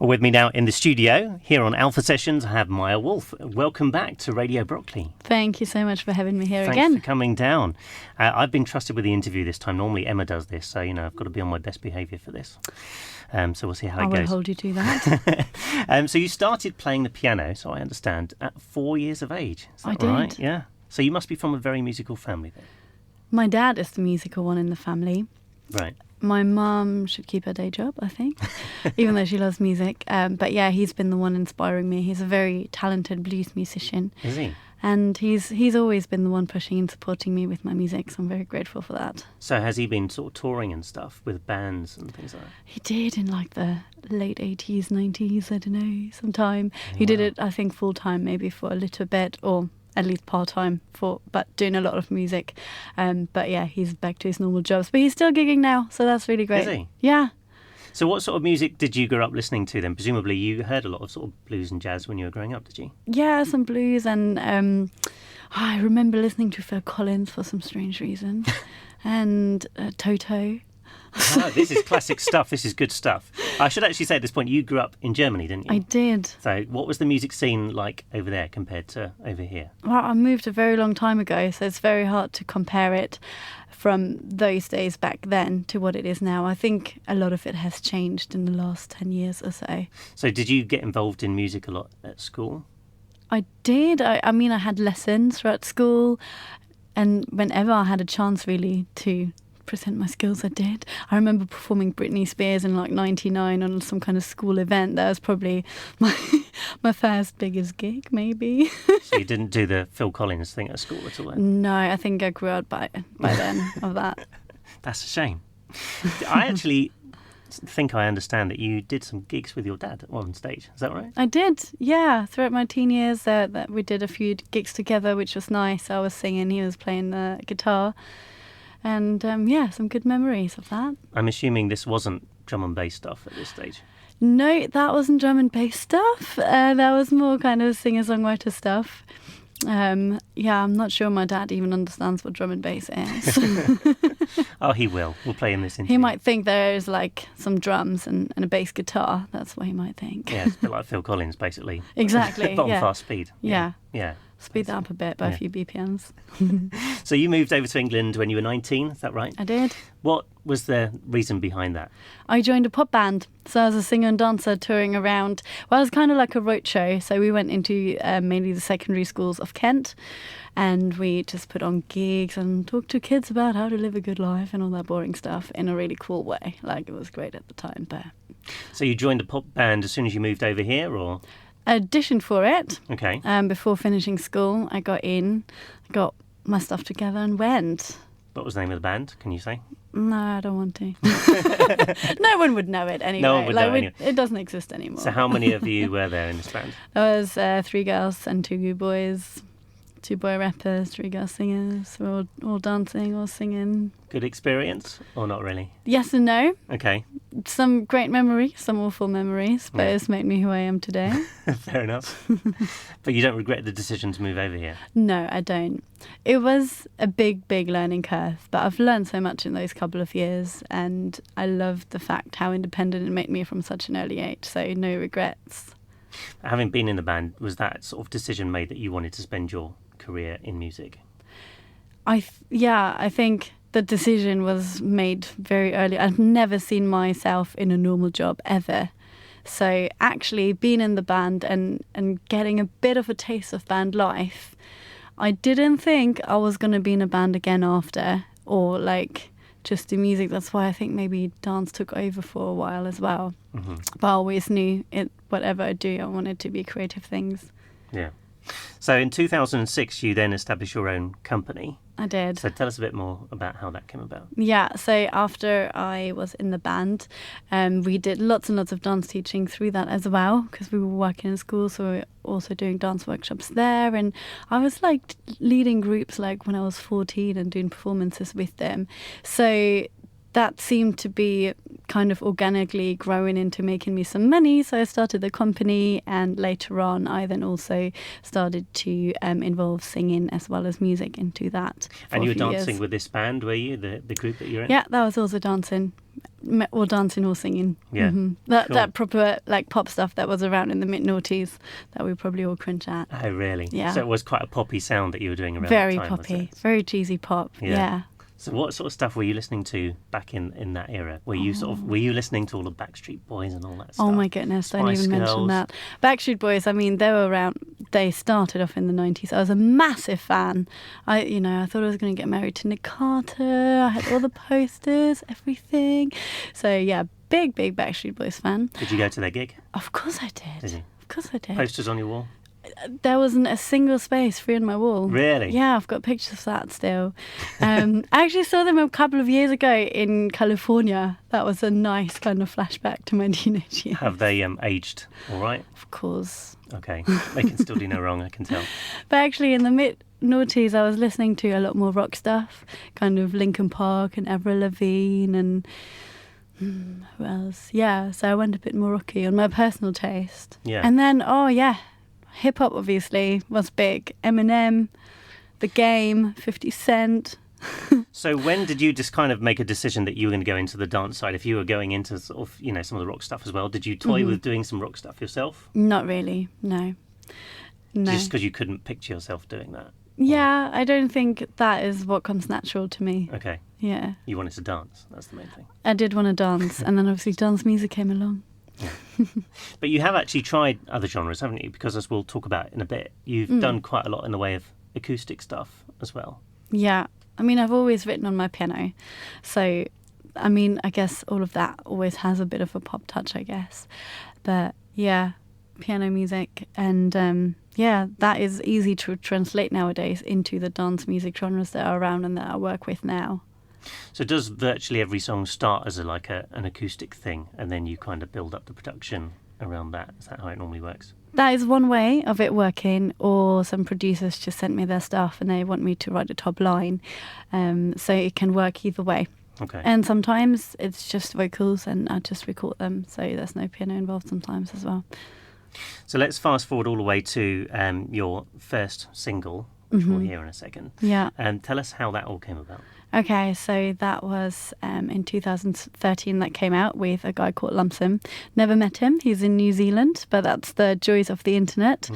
Well, with me now in the studio, here on Alpha Sessions, I have Maya Wolff. Welcome back to Radio Broccoli. Thank you so much for having me here again. Thanks for coming down. I've been trusted with the interview this time. Normally Emma does this, so, I've got to be on my best behaviour for this. So we'll see how it goes. I will hold you to that. So you started playing the piano, so I understand, at 4 years of age. Is that I right? did. Yeah. So you must be from a very musical family then. My dad is the musical one in the family. Right. My mum should keep her day job, I think, even though she loves music. But yeah, he's been the one inspiring me. He's a very talented blues musician. Is he? And he's always been the one pushing and supporting me with my music, so I'm very grateful for that. So has he been sort of touring and stuff with bands and things like that? He did in like the late 80s, 90s, I don't know, sometime. He did it, I think, full-time maybe for a little bit, or at least part-time, but doing a lot of music. But yeah, he's back to his normal jobs. But he's still gigging now, so that's really great. Is he? Yeah. So what sort of music did you grow up listening to then? Presumably you heard a lot of sort of blues and jazz when you were growing up, did you? Yeah, some blues, and I remember listening to Phil Collins for some strange reason, and Toto. Oh, this is classic stuff. This is good stuff. I should actually say at this point, you grew up in Germany, didn't you? I did. So what was the music scene like over there compared to over here? Well, I moved a very long time ago, so it's very hard to compare it from those days back then to what it is now. I think a lot of it has changed in the last 10 years or so. So did you get involved in music a lot at school? I did. I mean, I had lessons throughout school, and whenever I had a chance really to present my skills, I did. I remember performing Britney Spears in like 99 on some kind of school event. That was probably my first biggest gig, maybe. So you didn't do the Phil Collins thing at school at all then? No, I think I grew out by then of that. That's a shame. I actually think I understand that you did some gigs with your dad at one stage. Is that right? I did, yeah. Throughout my teen years, that we did a few gigs together, which was nice. I was singing, he was playing the guitar. And yeah, some good memories of that. I'm assuming this wasn't drum and bass stuff at this stage. No, that wasn't drum and bass stuff. That was more kind of singer-songwriter stuff. Yeah, I'm not sure my dad even understands what drum and bass is. Oh, he will. We'll play in this interview. He might think there's like some drums and a bass guitar. That's what he might think. Yeah, it's a bit like Phil Collins, basically. Exactly. Bottom fast speed. Yeah. Yeah. Speed that up a bit by a few BPMs. So you moved over to England when you were 19, is that right? I did. What was the reason behind that? I joined a pop band. So I was a singer and dancer touring around. Well, it was kind of like a roadshow. So we went into mainly the secondary schools of Kent, and we just put on gigs and talked to kids about how to live a good life and all that boring stuff in a really cool way. Like, it was great at the time. But So you joined the pop band as soon as you moved over here, or? Auditioned for it. Okay. Before finishing school, I got in, got my stuff together and went. What was the name of the band? Can you say? No, I don't want to. No one would know it anyway. No one would know anyway. It doesn't exist anymore. So how many of you were there in this band? There was 3 girls and 2 boys, 2 boy rappers, 3 girl singers. We were all dancing, all singing. Good experience, or not really? Yes and no. Okay. Some great memories, some awful memories, but it's made me who I am today. Fair enough. But you don't regret the decision to move over here? No, I don't. It was a big, big learning curve, but I've learned so much in those couple of years, and I love the fact how independent it made me from such an early age, so no regrets. Having been in the band, was that sort of decision made that you wanted to spend your career in music? I think the decision was made very early. I've never seen myself in a normal job ever. So actually being in the band and getting a bit of a taste of band life, I didn't think I was going to be in a band again after, or like just do music. That's why I think maybe dance took over for a while as well. Mm-hmm. But I always knew whatever I do, I wanted to be creative things. Yeah. So in 2006, you then established your own company. I did. So tell us a bit more about how that came about. Yeah, so after I was in the band, we did lots and lots of dance teaching through that as well, because we were working in school, so we were also doing dance workshops there. And I was like leading groups like when I was 14 and doing performances with them. So that seemed to be kind of organically growing into making me some money. So I started the company, and later on I then also started to involve singing as well as music into that. And you were dancing years. with this band, were you, the group that you're in? Yeah, that was also dancing. Or dancing or singing. Yeah. That Cool. that proper like pop stuff that was around in the mid-noughties that we probably all cringe at. Oh, really? Yeah. So it was quite a poppy sound that you were doing around Very that time, was poppy, it? very cheesy pop. Yeah. So what sort of stuff were you listening to back in that era? Were you were you listening to all the Backstreet Boys and all that stuff? Oh my goodness, don't Spice even mention Girls? that. Backstreet Boys, I mean, they were around, they started off in the 90s. I was a massive fan. I thought I was going to get married to Nick Carter. I had all the posters, everything. So yeah, big Backstreet Boys fan. Did you go to their gig? Of course I did. Did you? Of course I did. Posters on your wall? There wasn't a single space free on my wall. Really? Yeah, I've got pictures of that still. I actually saw them a couple of years ago in California. That was a nice kind of flashback to my teenage years. Have they aged all right? Of course. Okay. They can still do no wrong, I can tell. But actually in the mid-noughties I was listening to a lot more rock stuff, kind of Linkin Park and Avril Lavigne and who else? Yeah, so I went a bit more rocky on my personal taste. Yeah. And then, hip hop obviously was big. Eminem, The Game, 50 Cent. So when did you just kind of make a decision that you were going to go into the dance side? If you were going into sort of, some of the rock stuff as well, did you toy with doing some rock stuff yourself? Not really, no. Just because you couldn't picture yourself doing that? Yeah, I don't think that is what comes natural to me. Okay. Yeah. You wanted to dance, that's the main thing. I did want to dance, and then obviously dance music came along. But you have actually tried other genres, haven't you? Because as we'll talk about in a bit, you've done quite a lot in the way of acoustic stuff as well. Yeah. I mean, I've always written on my piano. So, I mean, I guess all of that always has a bit of a pop touch, I guess. But yeah, piano music. And that is easy to translate nowadays into the dance music genres that are around and that I work with now. So does virtually every song start as an acoustic thing, and then you kind of build up the production around that? Is that how it normally works? That is one way of it working, or some producers just sent me their stuff and they want me to write a top line. So it can work either way. Okay. And sometimes it's just vocals and I just record them, so there's no piano involved sometimes as well. So let's fast forward all the way to your first single, which we'll hear in a second. Yeah. Tell us how that all came about. Okay, so that was in 2013 that came out with a guy called Lumsum. Never met him. He's in New Zealand, but that's the joys of the internet.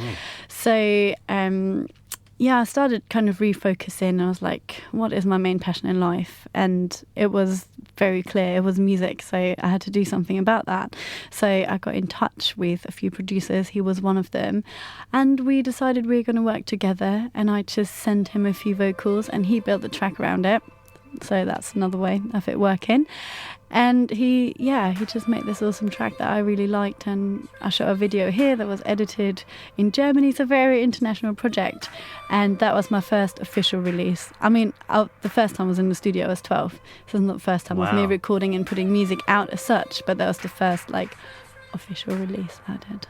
So, I started kind of refocusing. I was like, what is my main passion in life? And it was very clear. It was music, so I had to do something about that. So I got in touch with a few producers. He was one of them. And we decided we were going to work together. And I just sent him a few vocals and he built the track around it. So that's another way of it working. And he just made this awesome track that I really liked, and I shot a video here that was edited in Germany. It's a very international project, and that was my first official release. I mean, the first time I was in the studio I was 12. This is not the first time of me recording and putting music out as such, but that was the first official release I did.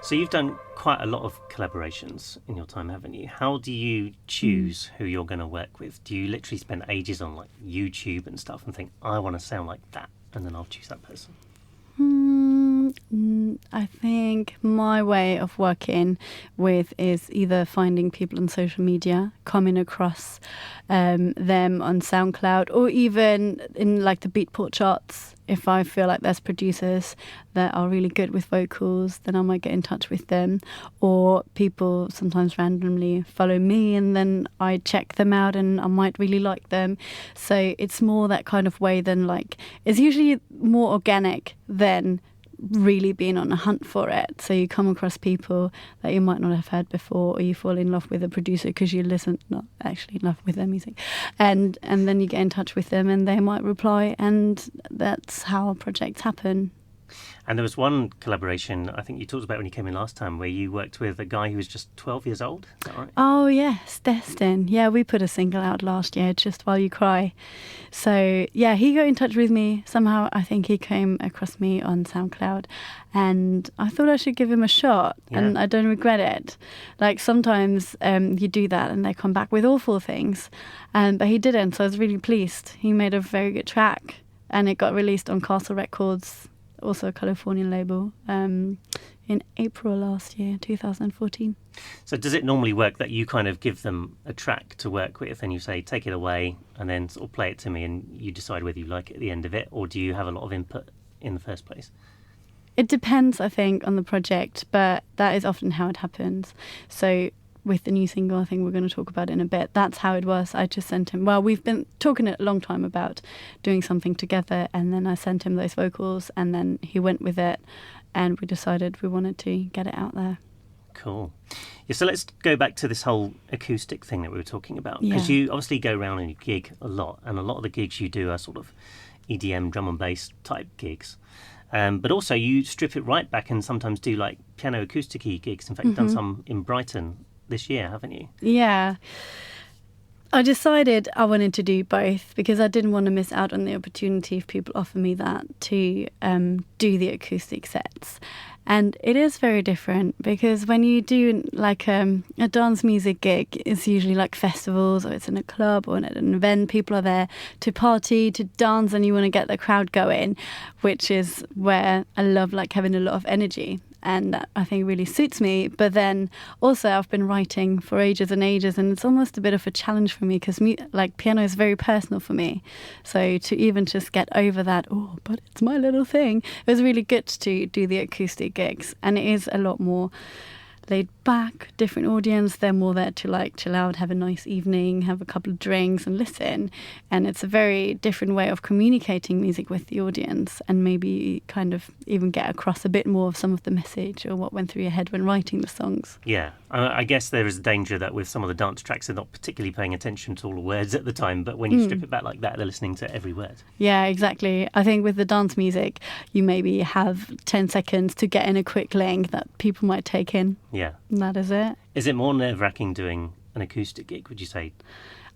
So you've done quite a lot of collaborations in your time, haven't you? How do you choose who you're going to work with? Do you literally spend ages on like YouTube and stuff and think, I want to sound like that, and then I'll choose that person? I think my way of working with is either finding people on social media, coming across them on SoundCloud, or even in like the Beatport charts. If I feel like there's producers that are really good with vocals, then I might get in touch with them. Or people sometimes randomly follow me and then I check them out and I might really like them. So it's more that kind of way than like, it's usually more organic than really being on a hunt for it. So you come across people that you might not have heard before, or you fall in love with a producer because you listen, not actually in love with their music, and then you get in touch with them and they might reply, and that's how projects happen. And there was one collaboration I think you talked about when you came in last time where you worked with a guy who was just 12 years old. Is that right? Oh, yes, Destin. Yeah, we put a single out last year, Just While You Cry. So, yeah, he got in touch with me. Somehow, I think he came across me on SoundCloud and I thought I should give him a shot, and I don't regret it. Like, sometimes you do that and they come back with awful things, but he didn't, so I was really pleased. He made a very good track and it got released on Castle Records, also a Californian label, in April last year, 2014. So does it normally work that you kind of give them a track to work with and you say, take it away, and then sort of play it to me and you decide whether you like it at the end of it, or do you have a lot of input in the first place? It depends, I think, on the project, but that is often how it happens. So with the new single, I think we're going to talk about it in a bit, that's how it was. I just sent him, well, we've been talking a long time about doing something together, and then I sent him those vocals and then he went with it and we decided we wanted to get it out there. Cool. Yeah, so let's go back to this whole acoustic thing that we were talking about, because you obviously go around and you gig a lot, and a lot of the gigs you do are sort of EDM, drum and bass type gigs. But also you strip it right back and sometimes do like piano acoustic-y gigs. In fact, you've done some in Brighton this year, haven't you? Yeah. I decided I wanted to do both because I didn't want to miss out on the opportunity if people offer me that to do the acoustic sets. And it is very different because when you do like a dance music gig, it's usually like festivals or it's in a club or at an event. People are there to party, to dance, and you want to get the crowd going, which is where I love like having a lot of energy. And that I think really suits me. But then also I've been writing for ages and ages, and it's almost a bit of a challenge for me because like piano is very personal for me. So to even just get over that, oh, but it's my little thing, it was really good to do the acoustic gigs. And it is a lot more laid back, different audience. They're more there to like chill out, have a nice evening, have a couple of drinks and listen. And it's a very different way of communicating music with the audience, and maybe kind of even get across a bit more of some of the message or what went through your head when writing the songs. Yeah, I guess there is a danger that with some of the dance tracks they're not particularly paying attention to all the words at the time, but when you strip it back like that, they're listening to every word. Yeah, exactly. I think with the dance music, you maybe have 10 seconds to get in a quick link that people might take in. Yeah. And that is it. Is it more nerve-wracking doing an acoustic gig, would you say?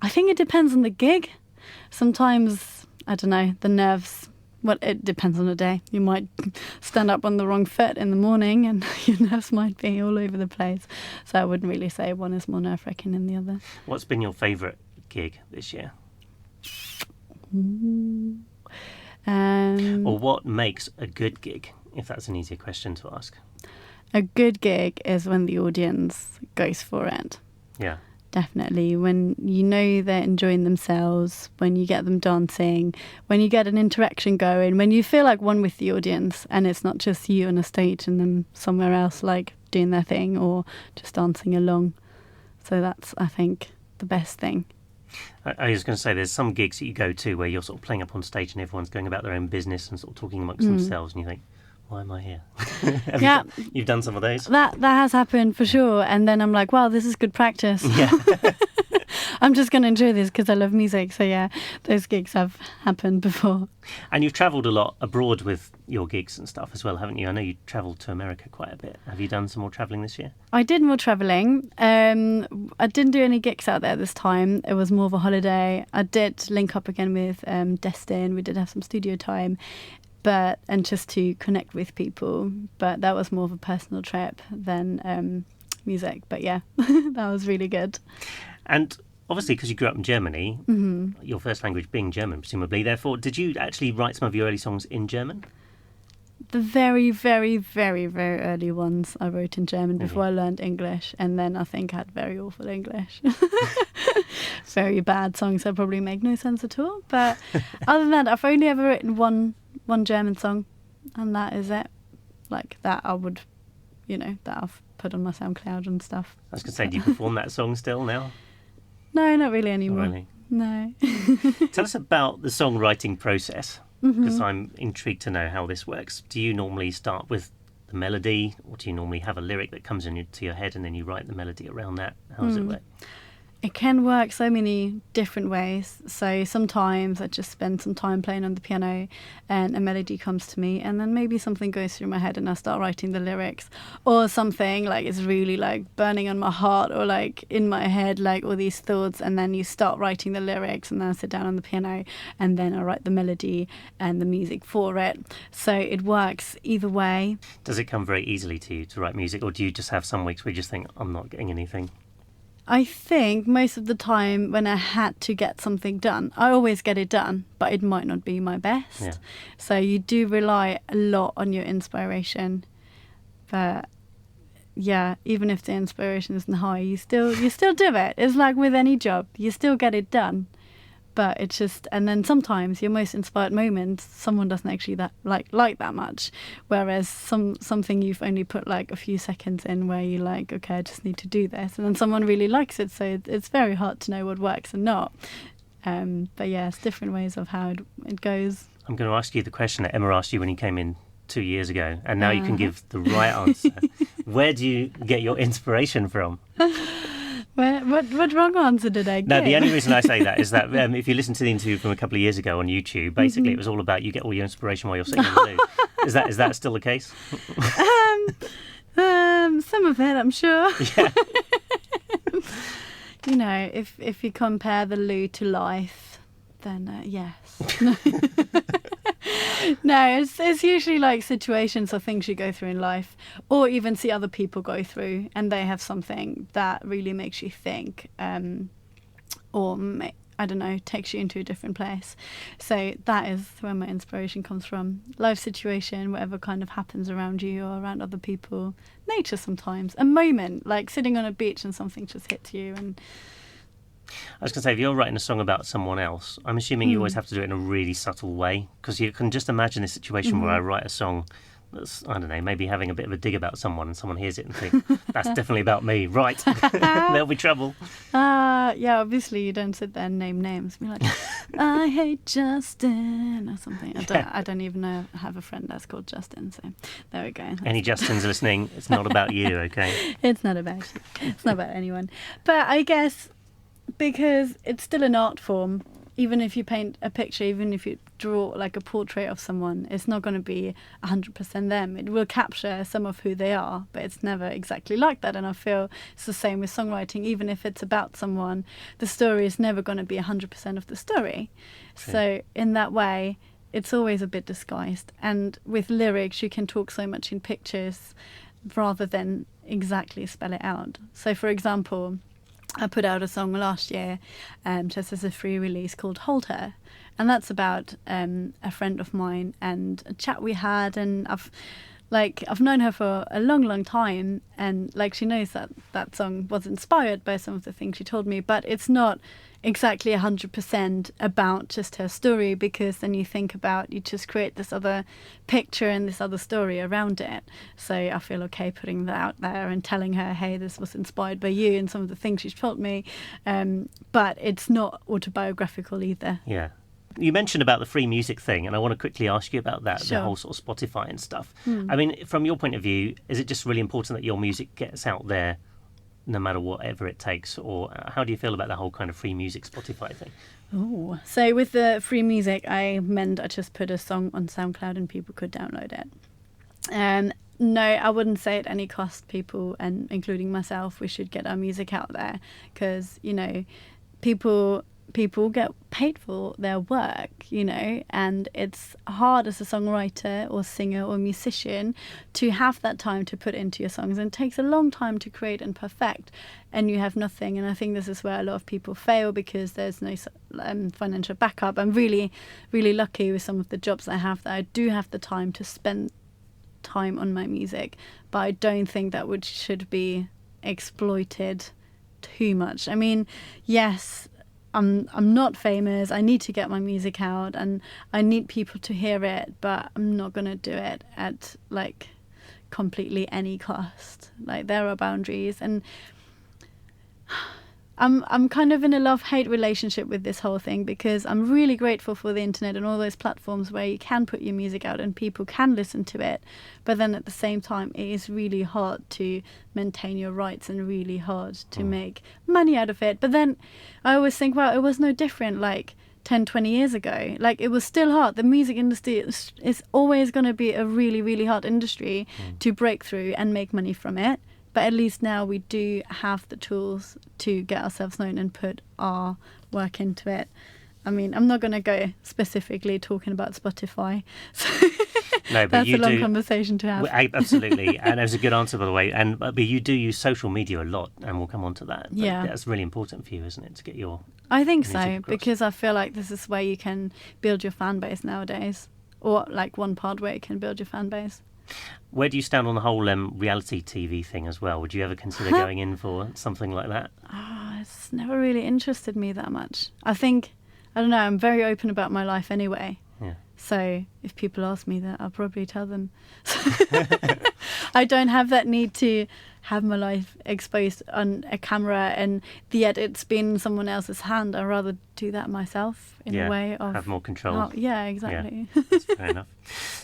I think it depends on the gig. Sometimes, I don't know, the nerves, well, it depends on the day. You might stand up on the wrong foot in the morning and your nerves might be all over the place. So I wouldn't really say one is more nerve-wracking than the other. What's been your favourite gig this year? Or what makes a good gig, if that's an easier question to ask? A good gig is when the audience goes for it. Yeah. Definitely. When you know they're enjoying themselves, when you get them dancing, when you get an interaction going, when you feel like one with the audience and it's not just you on a stage and them somewhere else like doing their thing or just dancing along. So that's, I think, the best thing. I was going to say, there's some gigs that you go to where you're sort of playing up on stage and everyone's going about their own business and sort of talking amongst themselves, and you think, why am I here? You've done some of those? That has happened for sure. And then I'm like, wow, this is good practice. Yeah. I'm just going to enjoy this because I love music. So yeah, those gigs have happened before. And you've travelled a lot abroad with your gigs and stuff as well, haven't you? I know you travelled to America quite a bit. Have you done some more travelling this year? I did more travelling. I didn't do any gigs out there this time. It was more of a holiday. I did link up again with Destin. We did have some studio time, and just to connect with people. But that was more of a personal trip than music. But yeah, that was really good. And obviously, because you grew up in Germany, your first language being German, presumably, therefore, did you actually write some of your early songs in German? The very, very, very, very early ones I wrote in German before I learned English. And then I think I had very awful English. Very bad songs that probably make no sense at all. But other than that, I've only ever written one German song. And that is it. Like that I would, that I've put on my SoundCloud and stuff. I was going to say, do you perform that song still now? No, not really anymore. Not really? No. Tell us about the songwriting process. Because I'm intrigued to know how this works. Do you normally start with the melody, or do you normally have a lyric that comes into your head and then you write the melody around that? How does it work? It can work so many different ways. So sometimes I just spend some time playing on the piano and a melody comes to me, and then maybe something goes through my head and I start writing the lyrics, or something like is really like burning on my heart or like in my head, like all these thoughts, and then you start writing the lyrics, and then I sit down on the piano and then I write the melody and the music for it. So it works either way. Does it come very easily to you to write music, or do you just have some weeks where you just think, I'm not getting anything? I think most of the time when I had to get something done, I always get it done, but it might not be my best. Yeah. So you do rely a lot on your inspiration. But yeah, even if the inspiration isn't high, you still do it. It's like with any job, you still get it done. But it's just, and then sometimes your most inspired moments, someone doesn't actually like that much. Whereas something you've only put like a few seconds in where you're like, okay, I just need to do this. And then someone really likes it. So it's very hard to know what works and not. But yeah, it's different ways of how it goes. I'm going to ask you the question that Emma asked you when you came in 2 years ago. And now you can give the right answer. Where do you get your inspiration from? What wrong answer did I give? No, the only reason I say that is that if you listen to the interview from a couple of years ago on YouTube, basically it was all about you get all your inspiration while you're sitting in the loo. Is that still the case? Some of it, I'm sure. Yeah. If you compare the loo to life, then yes. No, it's usually like situations or things you go through in life, or even see other people go through, and they have something that really makes you think, I don't know, takes you into a different place. So that is where my inspiration comes from. Life situation, whatever kind of happens around you or around other people. Nature sometimes. A moment, like sitting on a beach and something just hits you. And I was going to say, if you're writing a song about someone else, I'm assuming you always have to do it in a really subtle way, because you can just imagine this situation where I write a song that's, I don't know, maybe having a bit of a dig about someone, and someone hears it and think, that's definitely about me, right? There'll be trouble. Yeah, obviously you don't sit there and name names. Be like, I hate Justin or something. I don't even know I have a friend that's called Justin, so there we go. Any Justins listening, it's not about you, okay? It's not about you. It's not about anyone. But I guess because it's still an art form, even if you paint a picture, even if you draw like a portrait of someone, it's not going to be 100% them. It will capture some of who they are, but it's never exactly like that. And I feel it's the same with songwriting. Even if it's about someone, the story is never going to be 100% of the story. True. So in that way, it's always a bit disguised. And with lyrics, you can talk so much in pictures rather than exactly spell it out. So for example, I put out a song last year just as a free release called Hold Her, and that's about a friend of mine and a chat we had, and I've known her for a long time, and like she knows that song was inspired by some of the things she told me, but it's not exactly 100% about just her story, because then you just create this other picture and this other story around it. So I feel okay putting that out there and telling her, hey, this was inspired by you and some of the things she's told me, but it's not autobiographical either. Yeah. You mentioned about the free music thing, and I want to quickly ask you about that, Sure. the whole sort of Spotify and stuff. I mean, from your point of view, is it just really important that your music gets out there no matter whatever it takes? Or how do you feel about the whole kind of free music Spotify thing? Oh, so with the free music, I just put a song on SoundCloud and people could download it. No, I wouldn't say at any cost, people, and including myself, we should get our music out there, because, you know, people get paid for their work, you know, and it's hard as a songwriter or singer or musician to have that time to put into your songs, and it takes a long time to create and perfect, and you have nothing. And I think this is where a lot of people fail, because there's no financial backup. I'm really, really lucky with some of the jobs I have that I do have the time to spend time on my music, but I don't think that should be exploited too much. I mean, yes, I'm not famous. I need to get my music out and I need people to hear it, but I'm not gonna do it at like completely any cost. Like, there are boundaries, and I'm kind of in a love-hate relationship with this whole thing, because I'm really grateful for the internet and all those platforms where you can put your music out and people can listen to it. But then at the same time, it is really hard to maintain your rights and really hard to make money out of it. But then I always think, well, it was no different like 10, 20 years ago. Like, it was still hard. The music industry is always going to be a really, really hard industry to break through and make money from it. But at least now we do have the tools to get ourselves known and put our work into it. I mean, I'm not going to go specifically talking about Spotify. So no, but that's you a long do, conversation to have. Absolutely. And it was a good answer, by the way. But you do use social media a lot, and we'll come on to that. But yeah. That's really important for you, isn't it, to get your I think so, across. because I feel like this is where you can build your fan base nowadays. Or like one part where you can build your fan base. Where do you stand on the whole reality TV thing as well? Would you ever consider going in for something like that? It's never really interested me that much. I think, I don't know, I'm very open about my life anyway. Yeah. So if people ask me that, I'll probably tell them. I don't have that need to have my life exposed on a camera, and yet it's been in someone else's hand. I'd rather do that myself in a way of... have more control. Oh, yeah, exactly. Yeah, that's fair enough.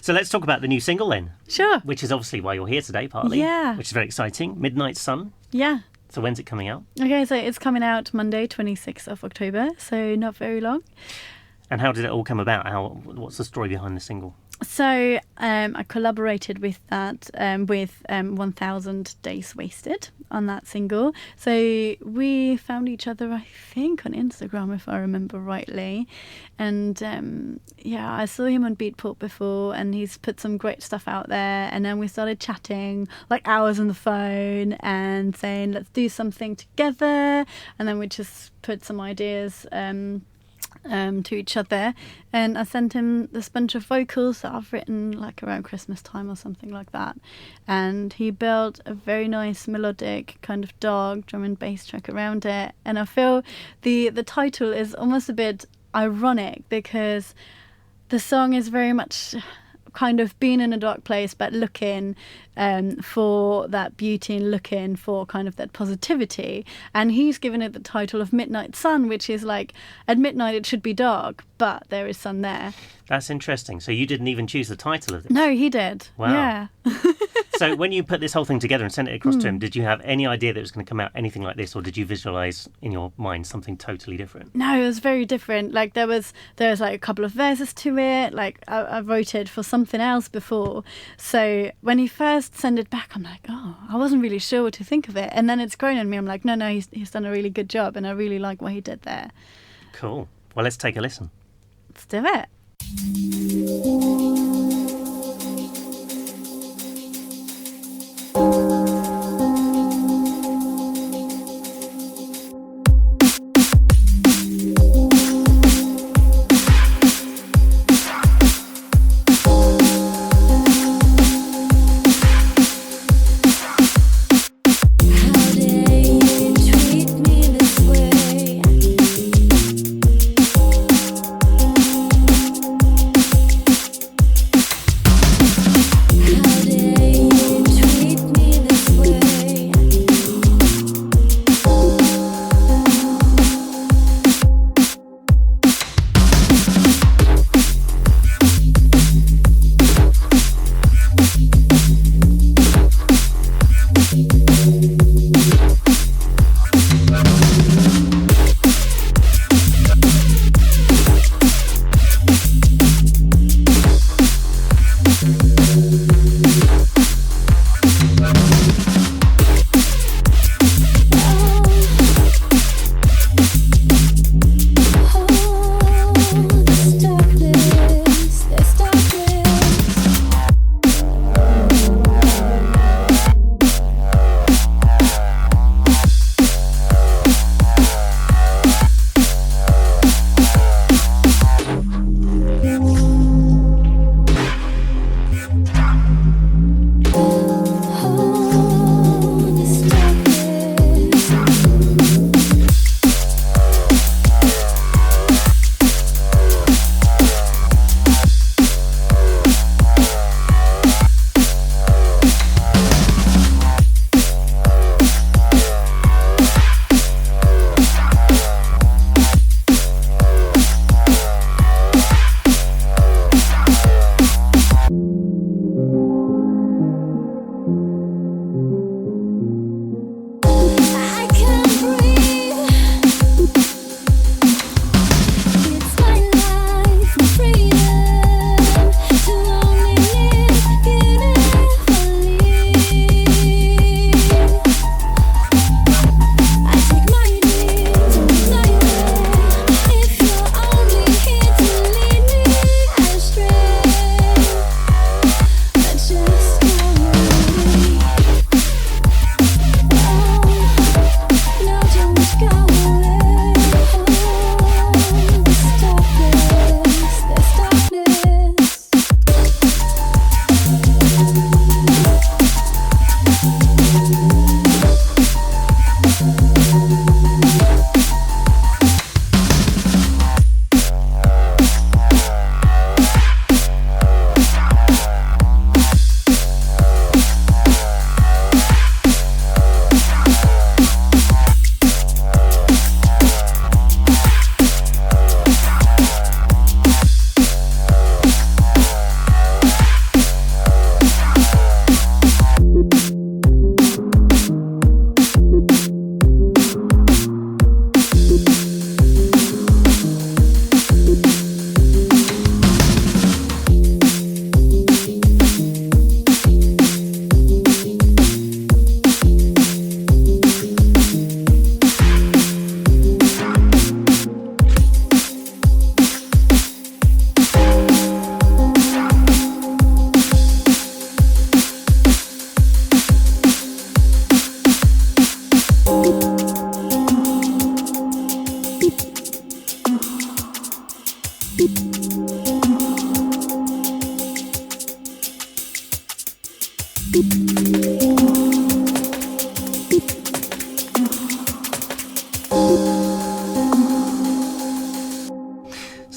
So let's talk about the new single then. Sure. Which is obviously why you're here today, partly. Yeah. Which is very exciting. Midnight Sun. Yeah. So when's it coming out? Okay, so it's coming out Monday, 26th of October, so not very long. And how did it all come about? What's the story behind the single? So I collaborated with that with 1000 Days Wasted on that single. So we found each other, I think, on Instagram, if I remember rightly. And I saw him on Beatport before, and he's put some great stuff out there. And then we started chatting like hours on the phone and saying, let's do something together. And then we just put some ideas to each other, and I sent him this bunch of vocals that I've written like around Christmas time or something like that, and he built a very nice melodic kind of dark drum and bass track around it. And I feel the title is almost a bit ironic, because the song is very much kind of being in a dark place but looking for that beauty and looking for kind of that positivity, and he's given it the title of Midnight Sun, which is like at midnight it should be dark but there is sun there. That's interesting. So you didn't even choose the title of this? No, he did. Wow. Yeah. So when you put this whole thing together and sent it across to him, did you have any idea that it was going to come out anything like this, or did you visualise in your mind something totally different? No, it was very different. Like there was like a couple of verses to it. Like I wrote it for something else before. So when he first sent it back, I'm like, oh, I wasn't really sure what to think of it. And then it's grown on me. I'm like, no, he's done a really good job, and I really like what he did there. Cool. Well, let's take a listen. Let's do it. So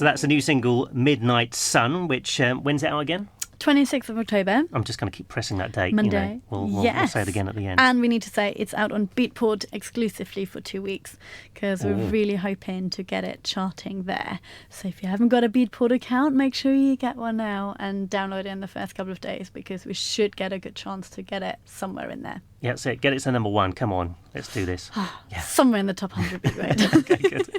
that's a new single, Midnight Sun, which, when's it out again? 26th of October. I'm just going to keep pressing that date. Monday. We'll say it again at the end. And we need to say it's out on Beatport exclusively for 2 weeks because we're really hoping to get it charting there. So if you haven't got a Beatport account, make sure you get one now and download it in the first couple of days because we should get a good chance to get it somewhere in there. Yeah, that's it. Get it to number 1. Come on, let's do this. Yeah. Somewhere in the top 100 would be great. Okay, good.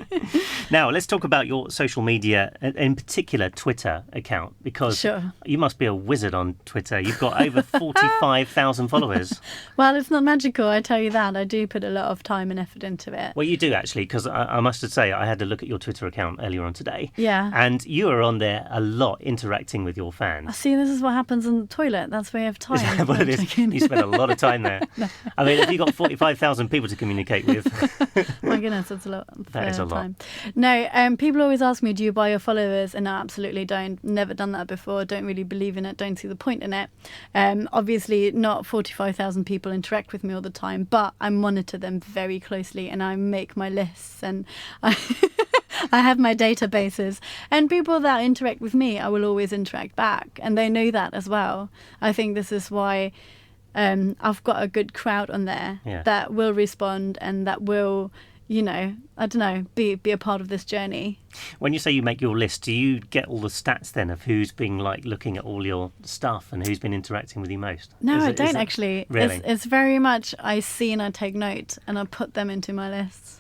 Now, let's talk about your social media, in particular Twitter account, because you must be a wizard on Twitter. You've got over 45,000 followers. Well, it's not magical, I tell you that. I do put a lot of time and effort into it. Well, you do actually, because I must say I had to look at your Twitter account earlier on today. Yeah. And you are on there a lot interacting with your fans. See, this is what happens in the toilet. That's where you have time. Is that what it is? You spend a lot of time there. No. I mean, if you've got 45,000 people to communicate with... My goodness, that's a lot of that is a time. lot. No, people always ask me, do you buy your followers? And I absolutely don't. Never done that before. Don't really believe in it. Don't see the point in it. Obviously, not 45,000 people interact with me all the time, but I monitor them very closely and I make my lists and I have my databases. And people that interact with me, I will always interact back. And they know that as well. I think this is why... I've got a good crowd on there that will respond and that will, be a part of this journey. When you say you make your list, do you get all the stats then of who's been looking at all your stuff and who's been interacting with you most? No, I don't actually. Really? It's very much I see and I take note and I put them into my lists.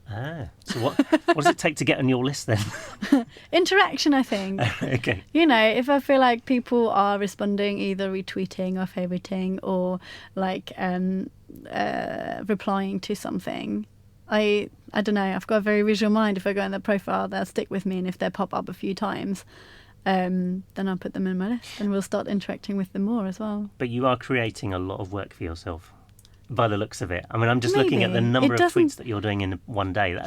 Ah, so what does it take to get on your list then? Interaction, I think. Okay. If I feel like people are responding, either retweeting or favoriting or replying to something, I don't know. I've got a very visual mind. If I go in their profile, they'll stick with me, and if they pop up a few times, then I'll put them in my list, and we'll start interacting with them more as well. But you are creating a lot of work for yourself. By the looks of it. I mean, I'm just looking at the number of tweets that you're doing in one day.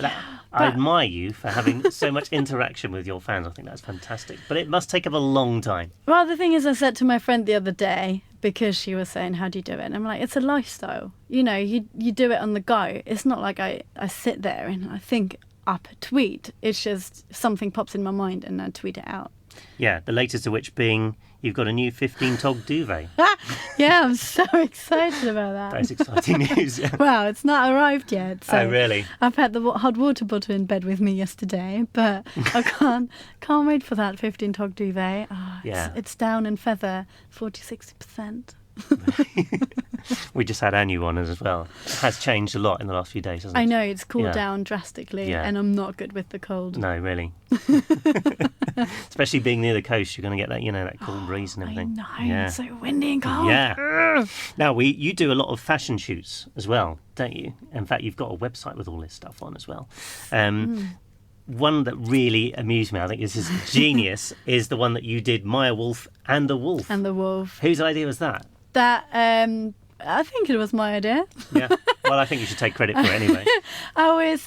I admire you for having so much interaction with your fans. I think that's fantastic. But it must take up a long time. Well, the thing is, I said to my friend the other day, because she was saying, how do you do it? And I'm like, it's a lifestyle. You do it on the go. It's not like I sit there and I think up a tweet. It's just something pops in my mind and I tweet it out. Yeah, the latest of which being you've got a new 15-tog duvet. Yeah, I'm so excited about that. That's exciting news. Well, it's not arrived yet. So really? I've had the hot water bottle in bed with me yesterday, but I can't wait for that 15-tog duvet. Oh, it's down in feather, 40-60%. We just had our new one as well. It has changed a lot in the last few days, hasn't it? I know, it's cooled down drastically, and I'm not good with the cold. No, really. Especially being near the coast, you're going to get that, that cool breeze and everything. I know, it's so windy and cold. Yeah. Now, you do a lot of fashion shoots as well, don't you? In fact, you've got a website with all this stuff on as well. One that really amused me, I think this is genius, is the one that you did, Maya Wolff and the Wolf. And the Wolf. Whose idea was that? That, I think it was my idea. Yeah. Well, I think you should take credit for it anyway. I always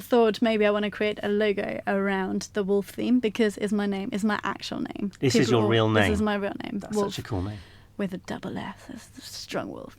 thought maybe I want to create a logo around the wolf theme because it's my name, it's my actual name. This is your real name? This is my real name. That's Wolf. such a cool name. With a double F, that's a strong wolf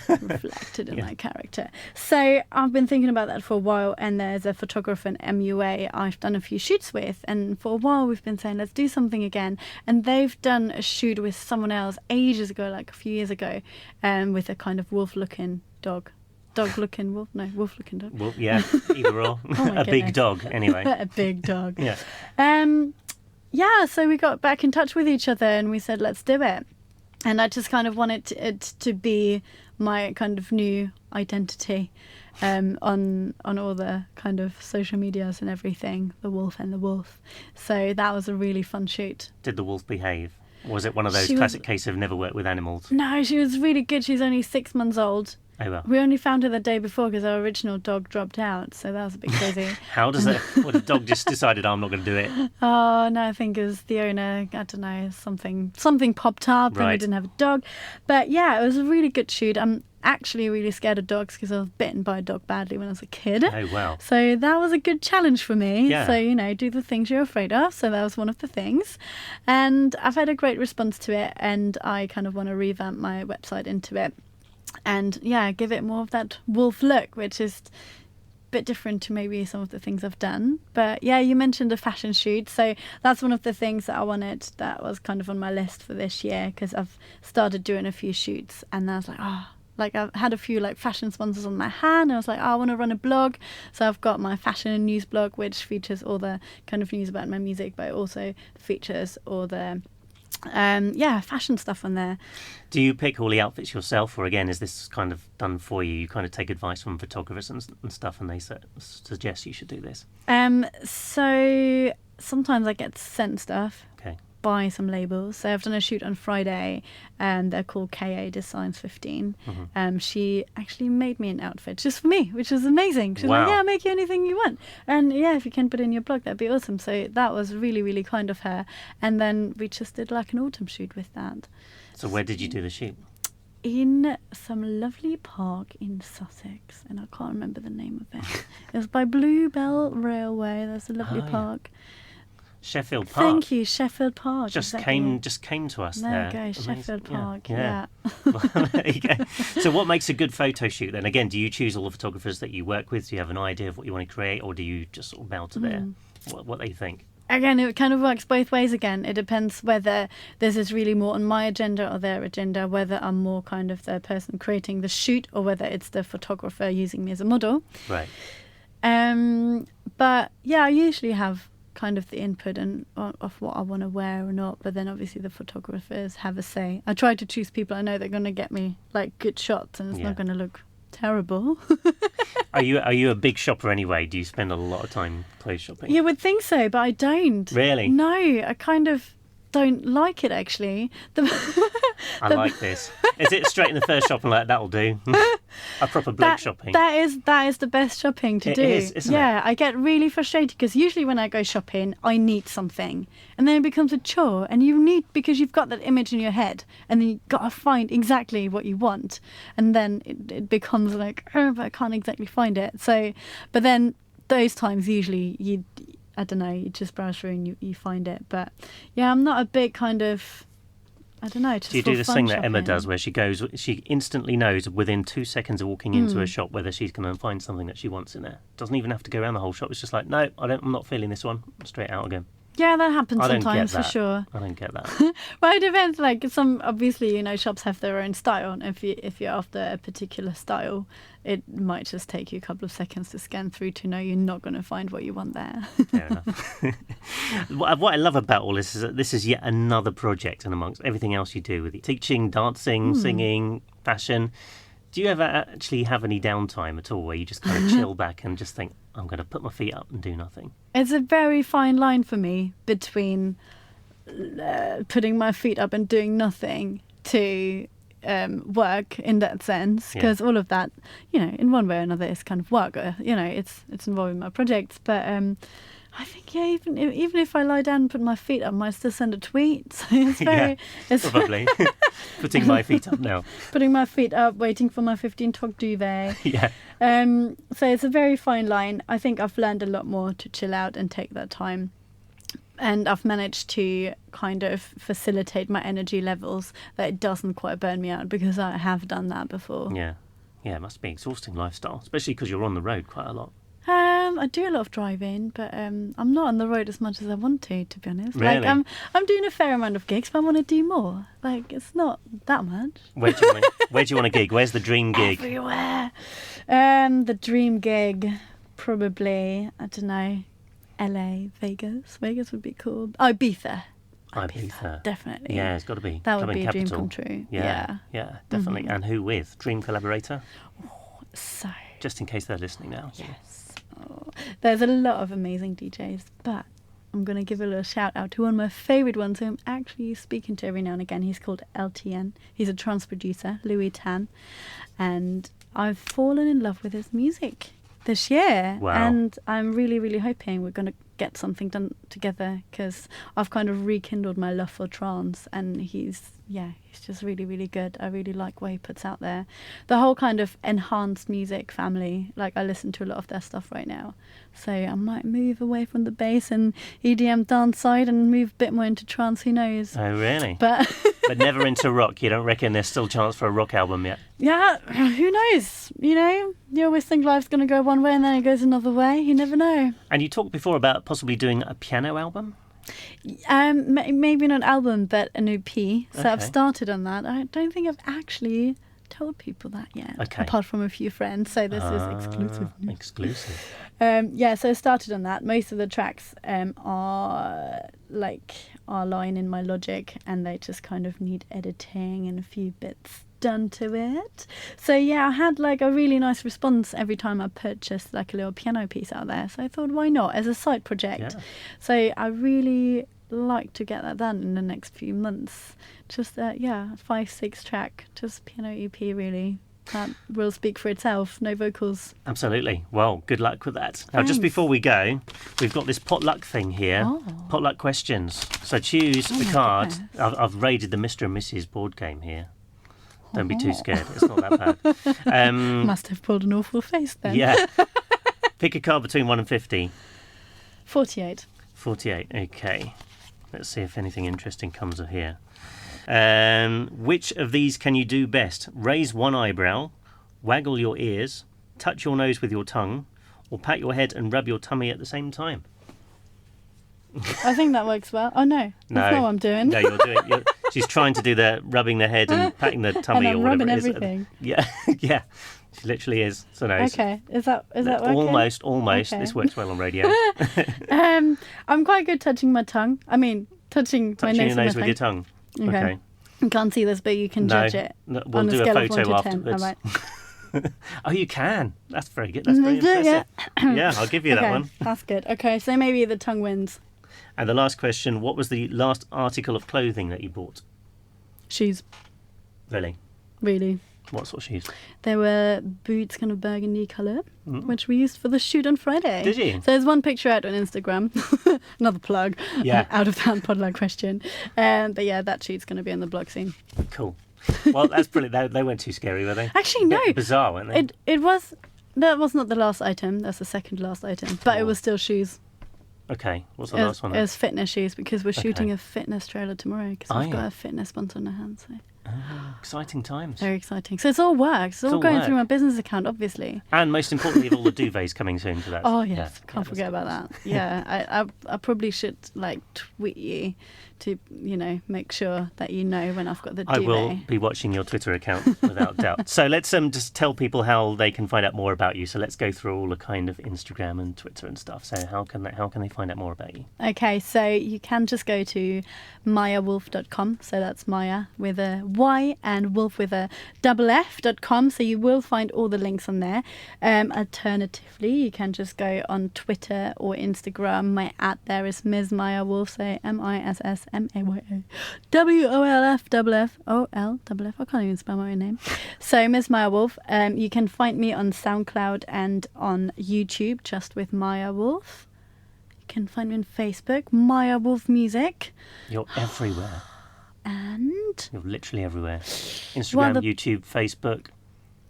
reflected in my character. So I've been thinking about that for a while, and there's a photographer in MUA I've done a few shoots with, and for a while we've been saying let's do something again, and they've done a shoot with someone else ages ago, like a few years ago, with a kind of wolf-looking dog. Dog-looking wolf? No, wolf-looking dog. Well, yeah, either or. A big dog, anyway. A big dog. Yeah. So we got back in touch with each other, and we said let's do it. And I just kind of wanted it to be my kind of new identity on all the kind of social medias and everything, the wolf and the wolf. So that was a really fun shoot. Did the wolf behave? Or was it one of those classic cases of never worked with animals? No, she was really good. She's only 6 months old. Oh, well. We only found her the day before because our original dog dropped out, so that was a bit crazy. How does that... Well, the dog just decided, I'm not going to do it. Oh, no, I think it was the owner, I don't know, something popped up and we didn't have a dog. But yeah, it was a really good shoot. I'm actually really scared of dogs because I was bitten by a dog badly when I was a kid. Oh, wow. So that was a good challenge for me. Yeah. So, do the things you're afraid of. So that was one of the things. And I've had a great response to it, and I kind of want to revamp my website into it. And yeah, give it more of that wolf look, which is a bit different to maybe some of the things I've done. But yeah, you mentioned a fashion shoot. So that's one of the things that I wanted, that was kind of on my list for this year, because I've started doing a few shoots and I was like, I've had a few fashion sponsors on my hand. I was like, I want to run a blog. So I've got my fashion and news blog, which features all the kind of news about my music, but it also features all the fashion stuff on there. Do you pick all the outfits yourself, or again, is this kind of done for you? You kind of take advice from photographers and stuff, and they suggest you should do this? So sometimes I get sent stuff. Okay. By some labels. So I've done a shoot on Friday, and they're called KA Designs 15. Mm-hmm. She actually made me an outfit just for me, which was amazing. She's Wow. like, yeah, I'll make you anything you want. And yeah, if you can put in your blog, that'd be awesome. So that was really, really kind of her. And then we just did an autumn shoot with that. So where did you do the shoot? In some lovely park in Sussex, and I can't remember the name of it. It was by Bluebell Railway. There's a lovely park. Sheffield Park. Thank you, Sheffield Park. Just exactly. came to us there. there. There you go, Sheffield Park. Yeah. There you go. So what makes a good photo shoot then? Again, do you choose all the photographers that you work with? Do you have an idea of what you want to create, or do you just sort of bow to what they think? Again, it kind of works both ways again. It depends whether this is really more on my agenda or their agenda, whether I'm more kind of the person creating the shoot or whether it's the photographer using me as a model. Right. But yeah, I usually have kind of the input of what I want to wear or not, but then obviously the photographers have a say. I try to choose people I know that are going to get me good shots, and it's not going to look terrible. Are you a big shopper anyway? Do you spend a lot of time clothes shopping? You would think so, but I don't. Really? No, I kind of don't like it actually. I like this. Is it straight in the first shop and that'll do? A proper bloke shopping. That is the best shopping to do. It is, isn't it? Yeah, I get really frustrated because usually when I go shopping, I need something, and then it becomes a chore. And because you've got that image in your head, and then you've got to find exactly what you want, and then it becomes but I can't exactly find it. So, but then those times usually you just browse through and you find it. But yeah, I'm not a big kind of, just do you do this thing that Emma shopping. does where she instantly knows within 2 seconds of walking into a shop whether she's going to find something that she wants in there? Doesn't even have to go around the whole shop. It's just like, no, I'm not feeling this one. Straight out again. Yeah, that happens I don't sometimes get that. for sure. I don't get that. Well, it depends. Some obviously, shops have their own style, and if you're after a particular style, it might just take you a couple of seconds to scan through to know you're not going to find what you want there. Fair enough. What I love about all this is that this is yet another project, and amongst everything else you do with teaching, dancing, singing, fashion. Do you ever actually have any downtime at all where you just kind of chill back and just think, I'm going to put my feet up and do nothing? It's a very fine line for me between putting my feet up and doing nothing to work in that sense, because all of that, in one way or another, is kind of work. It's involving my projects, but I think even if I lie down and put my feet up, I might still send a tweet. So it's very probably putting my feet up now. Putting my feet up, waiting for my 15 talk duvet. Yeah. So it's a very fine line. I think I've learned a lot more to chill out and take that time. And I've managed to kind of facilitate my energy levels that it doesn't quite burn me out, because I have done that before. Yeah. Yeah, it must be an exhausting lifestyle, especially because you're on the road quite a lot. I do a lot of driving, but I'm not on the road as much as I want to be honest. Really? I'm doing a fair amount of gigs, but I want to do more. It's not that much. Where do you want to gig? Where's the dream gig? Everywhere. The dream gig, probably, I don't know, LA, Vegas. Vegas would be cool. Oh, Ibiza. Ibiza. Definitely. Yeah, it's got to be. That would be a capital. dream come true. Yeah, definitely. Mm-hmm. And who with? Dream collaborator? So. Just in case they're listening now. Yes. Oh, there's a lot of amazing DJs, but I'm going to give a little shout out to one of my favourite ones who I'm actually speaking to every now and again. He's called LTN. He's a trance producer, Louis Tan. And I've fallen in love with his music this year. Wow. And I'm really, really hoping we're going to get something done together, because I've kind of rekindled my love for trance, and he's just really, really good. I really like what he puts out there. The whole kind of enhanced music family, like I listen to a lot of their stuff right now. So I might move away from the bass and EDM dance side and move a bit more into trance, who knows. Oh, really? But But never into rock. You don't reckon there's still a chance for a rock album yet? yeah, who knows? You always think life's going to go one way and then it goes another way. You never know. And you talked before about possibly doing a piano album? Maybe not an album, but an EP. So Okay. I've started on that. I don't think I've actually told people that yet, Okay. apart from a few friends. So this is exclusive. Exclusive. So I started on that. Most of the tracks are lying in my Logic, and they just kind of need editing and a few bits done to it. So yeah, I had like a really nice response every time I purchased like a little piano piece out there. So I thought, why not, as a side project? Yeah. So I really like to get that done in the next few months. Just 5-6 track, just piano EP really. That will speak for itself. No vocals. Absolutely. Well, good luck with that. Now, just Thanks. before we go, we've got this potluck thing here. Oh. Potluck questions. So choose Oh a my card. goodness. I've raided the Mr. and Mrs. board game here. Don't be too scared. It's not that bad. Must have pulled an awful face then. Yeah. Pick a card between 1 and 50. 48. 48. Okay. Let's see if anything interesting comes of here. Which of these can you do best? Raise one eyebrow, waggle your ears, touch your nose with your tongue, or pat your head and rub your tummy at the same time? I think that works well. Oh no, that's not what I'm doing. No, she's trying to do the rubbing the head and patting the tummy, And I'm or whatever rubbing it is. everything. Yeah, yeah. She literally is. So no. Okay, is that working? Almost. Okay. This works well on radio. I'm quite good touching my tongue. I mean, touching my Touching nose, your nose with with your tongue. Okay. You can't see this, but you can judge it. No, we'll on do a scale a of 1 photo to 10. afterwards. All right. Oh, you can. That's very good. That's very impressive. Yeah, I'll give you that Okay, one. that's good. Okay, so maybe the tongue wins. And the last question, what was the last article of clothing that you bought? Shoes, Really? really. What sort of shoes? They were boots, kind of burgundy colour, which we used for the shoot on Friday. Did you? So there's one picture out on Instagram. Another plug. Yeah. Out of that podlog question. But yeah, that shoot's going to be on the blog soon. Cool. Well, that's brilliant. They weren't too scary, were they? Actually, A no. bit bizarre, weren't they? It was. That was not the last item. That's the second last item. But it was still shoes. Okay. What's the It last one? was, it was fitness shoes, because we're shooting Okay. a fitness trailer tomorrow, because Are we've you? got a fitness sponsor on our hands. So Exciting times. very exciting. So it's all work. It's all all going work. through my business account, obviously. And most importantly, all the duvets coming soon to that. Oh yes, Yeah. can't forget about that. Yeah, I probably should like tweet you to make sure that you know when I've got the I duvet. will be watching your Twitter account without doubt. So let's just tell people how they can find out more about you. So let's go through all the kind of Instagram and Twitter and stuff. So how can they find out more about you? Okay, so you can just go to mayawolff.com. So that's Maya with a Y and Wolf with a double F.com. So you will find all the links on there. Alternatively, you can just go on Twitter or Instagram. My @ there is Ms. Maya Wolff. So MISSMAYA_WOLFFFOLFF. I can't even spell my own name. So Ms. Maya Wolff. You can find me on SoundCloud and on YouTube just with Maya Wolff. You can find me on Facebook, Maya Wolff Music. You're everywhere. And You're literally everywhere. Instagram, Well, the- YouTube, Facebook.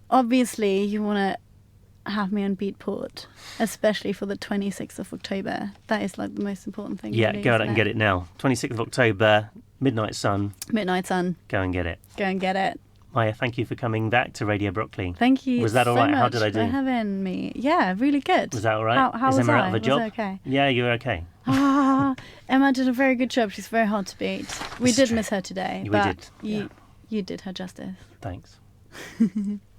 obviously you want to have me on Beatport, especially for the 26th of October. That is like the most important thing. Yeah, really, go out isn't and get it now. 26th of October, Midnight Sun. Midnight Sun. Go and get it. Go and get it. Maya, thank you for coming back to Radio Broccoli. Thank you. Was that all so right? How much did I do? for having me. Yeah, really good. Was that all right? How Is was Emma I? out of a job? Was I okay? Yeah, you were okay. Emma did a very good job. She's very hard to beat. We This is did true. miss her today, We but did, yeah. you did her justice. Thanks.